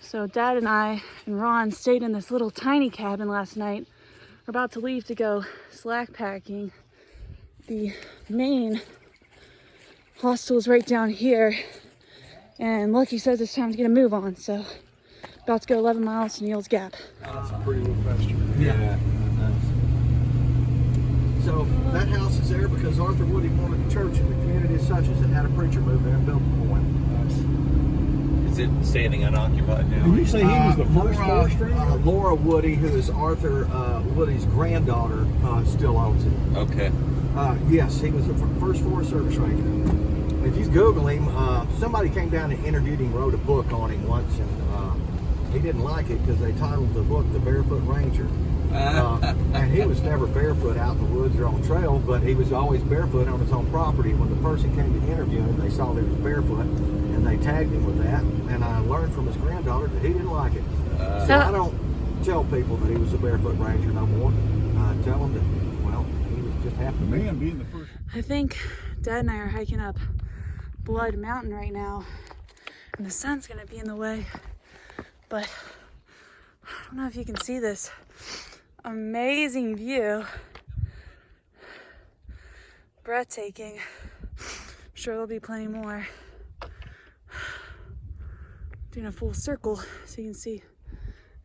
So Dad and I and Ron stayed in this little tiny cabin last night. We're about to leave to go slack packing. The main hostel is right down here, and Lucky says it's time to get a move on, so about to go 11 miles to Neil's Gap. That's a pretty little pasture. Yeah. So that house is there because Arthur Woody wanted a church in the community as such as it had a preacher move in and built it for him. Is it standing unoccupied now? Did you say he was the first forest ranger? Laura Woody, who is Arthur Woody's granddaughter, still owns it. Okay. Yes, he was the first Forest Service ranger. If you Google him, somebody came down and interviewed him, wrote a book on him once, and he didn't like it because they titled the book The Barefoot Ranger. And he was never barefoot out in the woods or on trail, but he was always barefoot on his own property. When the person came to interview him, they saw that he was barefoot, and they tagged him with that. And I learned from his granddaughter that he didn't like it. So I don't tell people that he was a barefoot ranger no more. I tell them that, well, he was just happy. The man being the first. I think Dad and I are hiking up Blood Mountain right now, and the sun's gonna be in the way, but I don't know if you can see this amazing view. Breathtaking. I'm sure there'll be plenty more. Doing a full circle so you can see.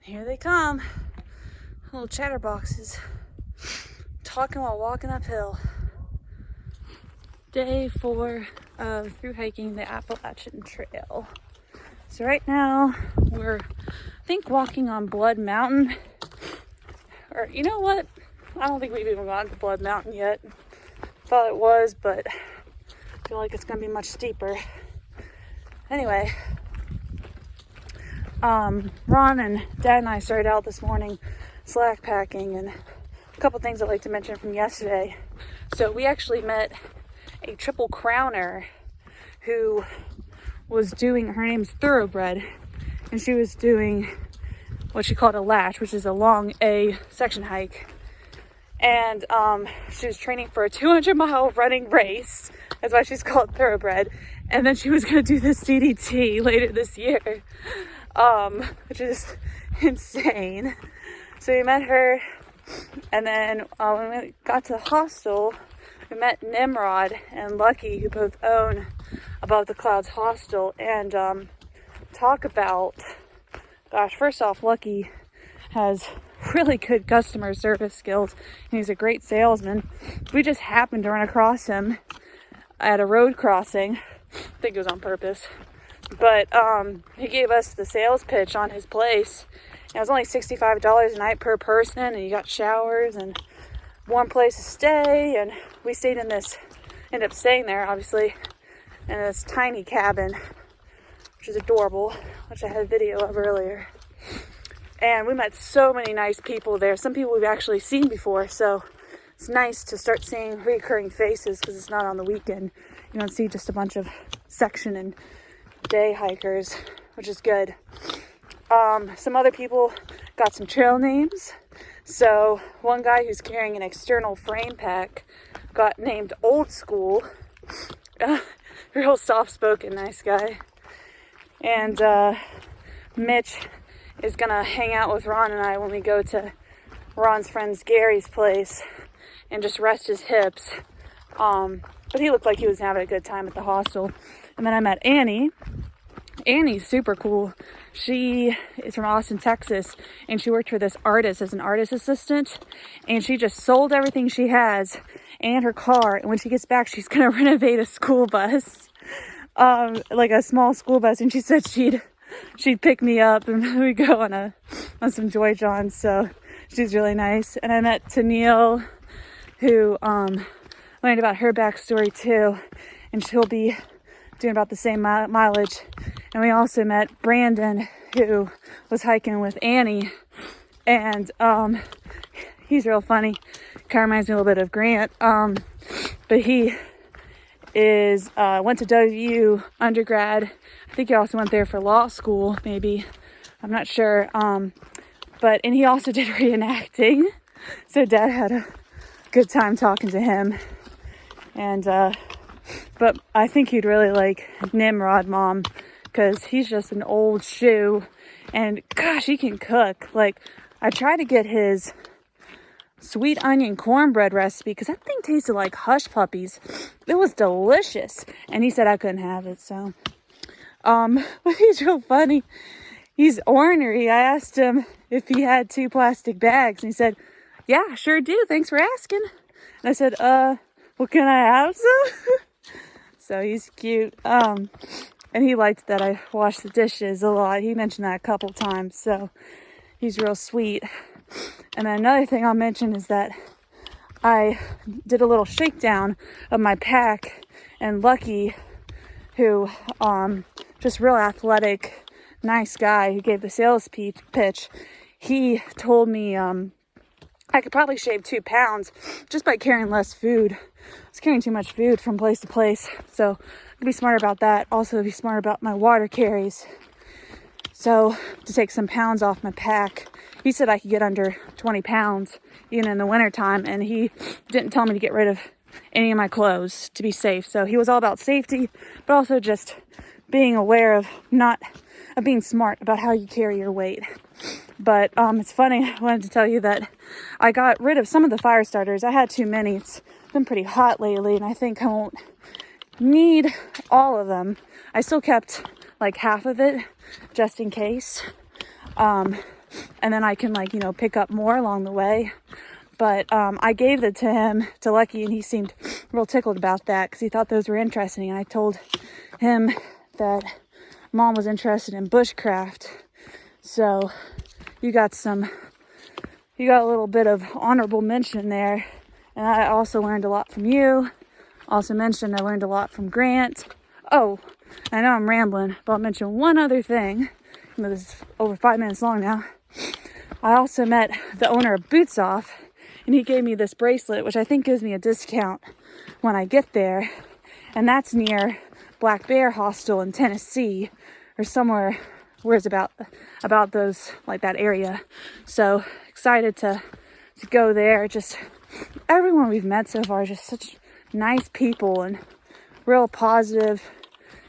Here they come. Little chatterboxes. Talking while walking uphill. Day 4 of through hiking the Appalachian Trail. So right now we're, I think, walking on Blood Mountain. Or you know what? I don't think we've even gone to Blood Mountain yet. Thought it was, but I feel like it's gonna be much steeper. Anyway, Ron and Dad and I started out this morning slack packing, and a couple things I'd like to mention from yesterday. So we actually met a triple crowner who was doing, her name's Thoroughbred, and she was doing what she called a latch, which is a long A section hike. And she was training for a 200-mile running race. That's why she's called Thoroughbred. And then she was going to do this DDT later this year, which is insane. So we met her, and then when we got to the hostel, we met Nimrod and Lucky, who both own Above the Clouds Hostel, and talk about, gosh, first off, Lucky has really good customer service skills, and he's a great salesman. We just happened to run across him at a road crossing. I think it was on purpose. But he gave us the sales pitch on his place. It was only $65 a night per person, and you got showers and warm place to stay. And we stayed in this, ended up staying there, obviously, in this tiny cabin, which is adorable, which I had a video of earlier. And we met so many nice people there. Some people we've actually seen before, so it's nice to start seeing recurring faces because it's not on the weekend. You don't see just a bunch of section and day hikers, which is good. Some other people got some trail names. So one guy who's carrying an external frame pack got named Old School. Real soft-spoken, nice guy. And Mitch is gonna hang out with Ron and I when we go to Ron's friend's Gary's place and just rest his hips. But he looked like he was having a good time at the hostel. And then I met Annie. Annie's super cool. She is from Austin, Texas, and she worked for this artist as an artist assistant, and she just sold everything she has and her car, and when she gets back, she's gonna renovate a school bus, like a small school bus, and she said she'd pick me up and we go on some Joy Johns, so she's really nice. And I met Tennille, who learned about her backstory too, and she'll be doing about the same mileage. And we also met Brandon, who was hiking with Annie, and he's real funny. Kind of reminds me a little bit of Grant, but he is went to WU undergrad. I think he also went there for law school, maybe. I'm not sure. And he also did reenacting. So Dad had a good time talking to him. And but I think he'd really like Nimrod, Mom, because he's just an old shoe And gosh, he can cook. Like, I tried to get his sweet onion cornbread recipe because that thing tasted like hush puppies. It was delicious. And he said I couldn't have it, so. But he's real funny. He's ornery. I asked him if he had 2 plastic bags, and he said, yeah, sure do. Thanks for asking. And I said, well, can I have some? So he's cute. And he liked that I wash the dishes a lot. He mentioned that a couple times, so he's real sweet. And then another thing I'll mention is that I did a little shakedown of my pack, and Lucky, who just real athletic, nice guy who gave the sales pitch, he told me I could probably shave 2 pounds just by carrying less food. I was carrying too much food from place to place, so I'm gonna be smarter about that. Also be smart about my water carries, so to take some pounds off my pack. He said I could get under 20 pounds even in the wintertime, and he didn't tell me to get rid of any of my clothes to be safe. So he was all about safety, but also just being aware of being smart about how you carry your weight. But it's funny, I wanted to tell you that I got rid of some of the fire starters. I had too many. It's been pretty hot lately, and I think I won't need all of them. I still kept like half of it just in case. And then I can pick up more along the way. But I gave it to him, to Lucky, and he seemed real tickled about that because he thought those were interesting. And I told him that Mom was interested in bushcraft. So you got a little bit of honorable mention there. And I also learned a lot from you. Also mentioned I learned a lot from Grant. Oh, I know I'm rambling, but I'll mention one other thing. This is over 5 minutes long now. I also met the owner of Boots Off, and he gave me this bracelet, which I think gives me a discount when I get there. And that's near Black Bear Hostel in Tennessee, or somewhere where it's about those, like that area. So excited to go there. Just everyone we've met so far is just such nice people and real positive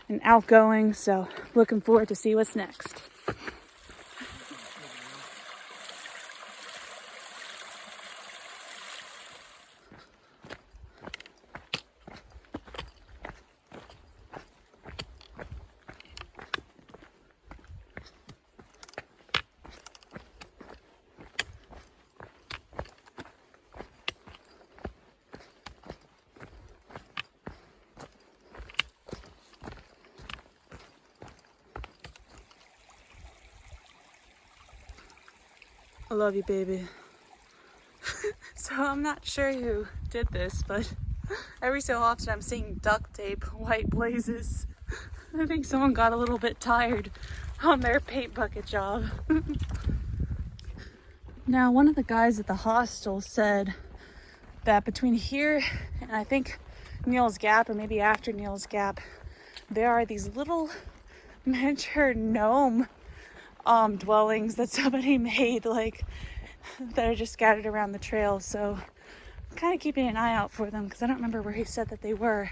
and outgoing. So looking forward to see what's next. I love you, baby. So I'm not sure who did this, but every so often I'm seeing duct tape white blazes. I think someone got a little bit tired on their paint bucket job. Now, one of the guys at the hostel said that between here and I think Neal's Gap, or maybe after Neal's Gap, there are these little miniature gnome dwellings that somebody made, like, that are just scattered around the trail. So I'm kind of keeping an eye out for them because I don't remember where he said that they were.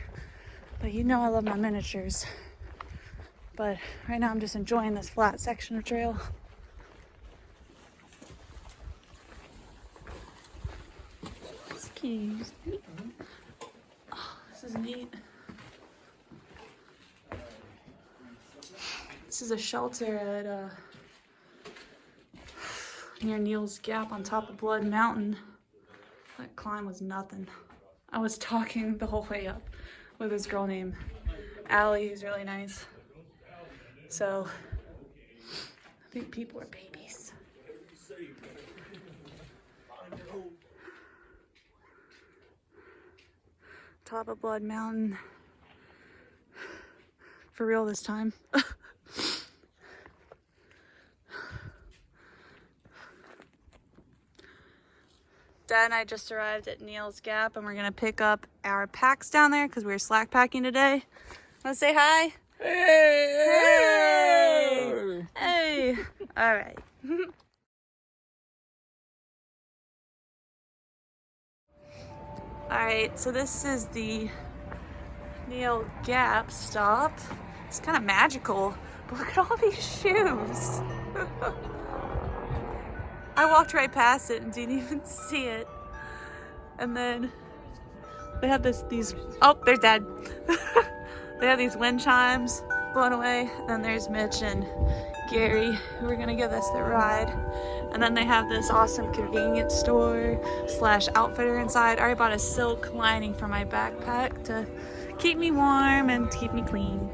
But you know I love my miniatures. But right now I'm just enjoying this flat section of trail. Excuse me. Oh, this is neat. This is a shelter at near Neal's Gap on top of Blood Mountain. That climb was nothing. I was talking the whole way up with this girl named Allie, who's really nice. So I think people are babies. Top of Blood Mountain. For real this time. Dad and I just arrived at Neal's Gap, and we're gonna pick up our packs down there because we were slack packing today. Wanna say hi? Hey! Hey! All right. All right, so this is the Neal Gap stop. It's kind of magical, but look at all these shoes. I walked right past it and didn't even see it. And then they have these, oh, they're dead. They have these wind chimes blown away. And then there's Mitch and Gary who are gonna give us the ride. And then they have this awesome convenience store / outfitter inside. I already bought a silk lining for my backpack to keep me warm and keep me clean.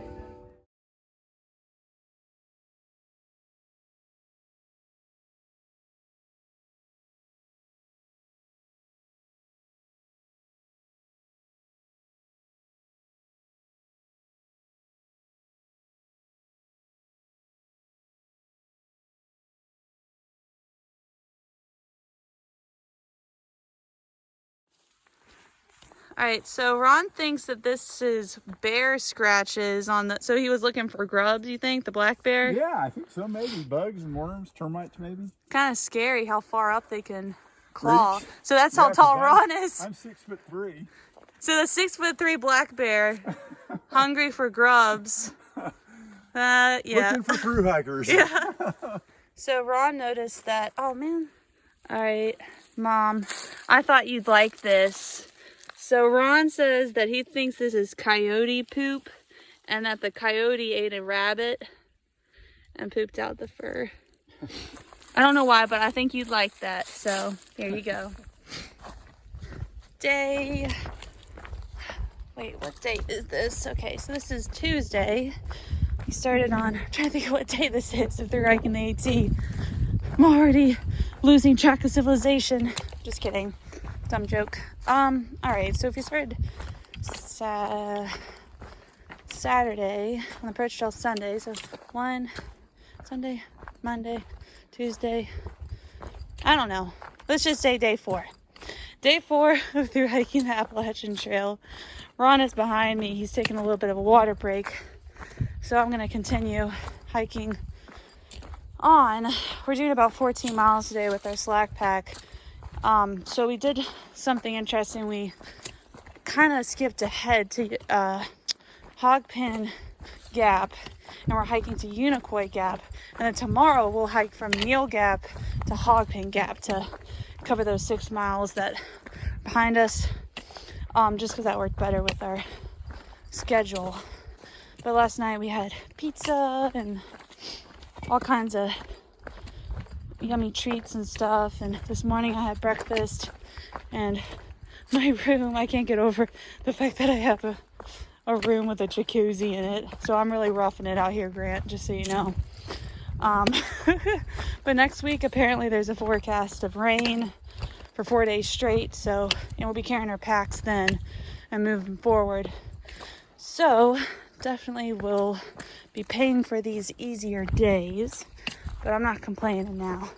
All right, so Ron thinks that this is bear scratches on the, so he was looking for grubs, you think, the black bear? Yeah, I think so. Maybe bugs and worms, termites, maybe. Kind of scary how far up they can claw. Reach. So that's how tall Ron is. I'm 6'3". So the 6'3" black bear, hungry for grubs. Yeah. Looking for through hikers. Yeah. So Ron noticed that, oh man. All right, Mom, I thought you'd like this. So Ron says that he thinks this is coyote poop and that the coyote ate a rabbit and pooped out the fur. I don't know why, but I think you'd like that. So here you go. Wait, what date is this? Okay, so this is Tuesday. We started on, I'm trying to think of what day this is if they're hiking the AT. I'm already losing track of civilization. Just kidding. Dumb joke. All right, so if you started Saturday on the approach till Sunday, so Sunday, Monday, Tuesday, I don't know. Let's just say day 4. Day 4 of through hiking the Appalachian Trail. Ron is behind me. He's taking a little bit of a water break. So I'm gonna continue hiking on. We're doing about 14 miles today with our slack pack. So we did something interesting. We kind of skipped ahead to Hogpen Gap, and we're hiking to Unicoi Gap. And then tomorrow we'll hike from Neal Gap to Hogpen Gap to cover those 6 miles that are behind us, just because that worked better with our schedule. But last night we had pizza and all kinds of yummy treats and stuff, and this morning I had breakfast. And my room, I can't get over the fact that I have a room with a jacuzzi in it, so I'm really roughing it out here, Grant, just so you know. But next week apparently there's a forecast of rain for 4 days straight, so, and we'll be carrying our packs then and moving forward. So definitely will be paying for these easier days, but I'm not complaining now.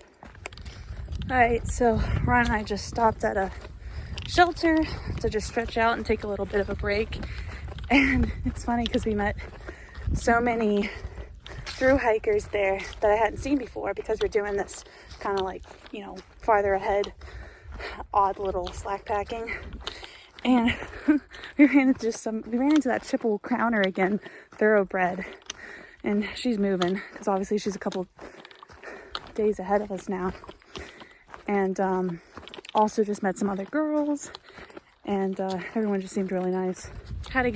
All right, so Ron and I just stopped at a shelter to just stretch out and take a little bit of a break. And it's funny because we met so many through hikers there that I hadn't seen before, because we're doing this kind of like, you know, farther ahead, odd little slack packing. And we ran into that Triple Crowner again, thoroughbred. And she's moving because obviously she's a couple days ahead of us now. And also just met some other girls, and everyone just seemed really nice. Had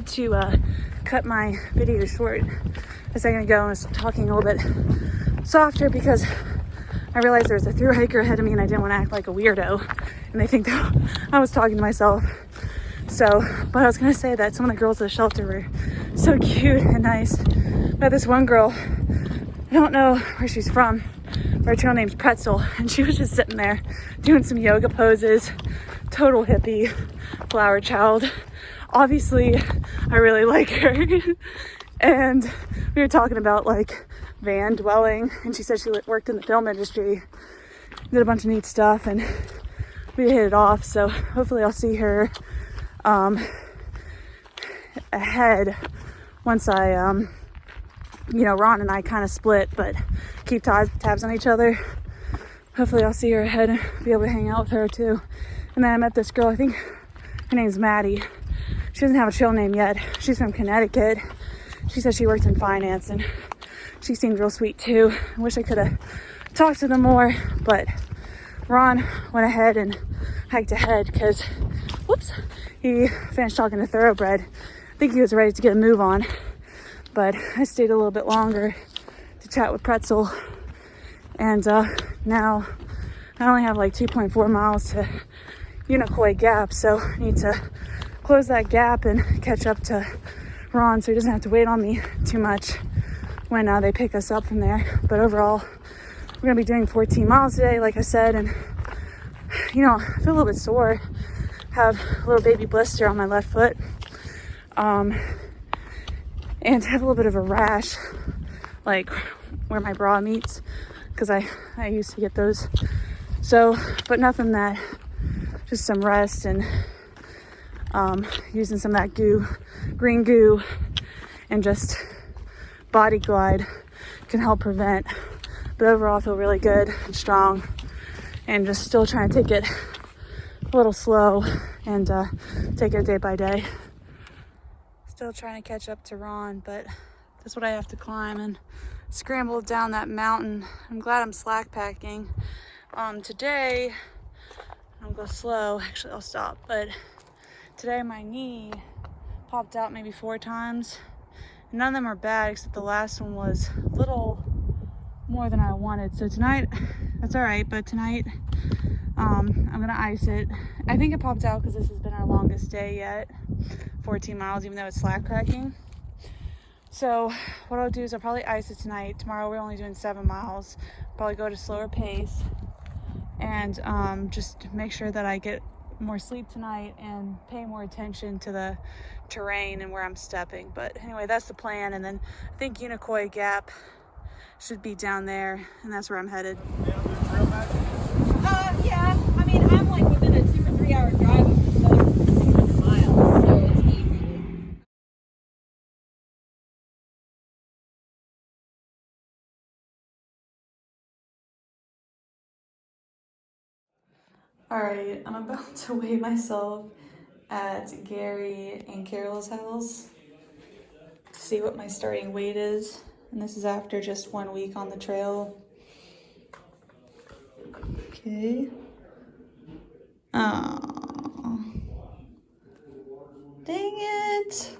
to cut my video short a second ago and was talking a little bit softer because I realized there was a through hiker ahead of me and I didn't want to act like a weirdo and they think that I was talking to myself. So, but I was gonna say that some of the girls at the shelter were so cute and nice. But this one girl, I don't know where she's from, but her trail name's Pretzel, and she was just sitting there doing some yoga poses, total hippie, flower child. Obviously, I really like her. And we were talking about like van dwelling, and she said she worked in the film industry, did a bunch of neat stuff, and we hit it off. So hopefully I'll see her ahead once I, you know, Ron and I kind of split, but keep tabs on each other. Hopefully I'll see her ahead and be able to hang out with her too. And then I met this girl, I think her name's Maddie. She doesn't have a trail name yet. She's from Connecticut. She said she worked in finance and She seemed real sweet too. I wish I could have talked to them more, but Ron went ahead and hiked ahead because, whoops, he finished talking to Thoroughbred. I think he was ready to get a move on, but I stayed a little bit longer to chat with Pretzel. And now I only have like 2.4 miles to Unicoi Gap, so I need to close that gap and catch up to Ron so he doesn't have to wait on me too much when they pick us up from there. But overall, we're gonna be doing 14 miles today, like I said, and you know, I feel a little bit sore. Have a little baby blister on my left foot, and have a little bit of a rash, like where my bra meets, because I used to get those. So, but nothing that, just some rest and using some of that goo, green goo, and just body glide can help prevent. But overall, I feel really good and strong, and just still trying to take it a little slow and take it day by day. Still trying to catch up to Ron, but that's what I have to climb and scramble down that mountain. I'm glad I'm slack packing. Today, I'll go slow. Actually, I'll stop. But today my knee popped out maybe 4 times. None of them are bad, except the last one was a little more than I wanted. So tonight, that's all right. But tonight, I'm gonna ice it. I think it popped out because this has been our longest day yet, 14 miles, even though it's slack packing. So what I'll do is I'll probably ice it tonight. Tomorrow we're only doing 7 miles. Probably go at a slower pace and just make sure that I get more sleep tonight and pay more attention to the terrain and where I'm stepping. But anyway, that's the plan. And then I think Unicoi Gap should be down there, and that's where I'm headed. Yeah. I mean, I'm like within a 2 or 3 hour drive of the southern 600 miles, so it's easy. All right, I'm about to weigh myself at Gary and Carol's house to see what my starting weight is. And this is after just 1 week on the trail. Okay. Oh. Dang it.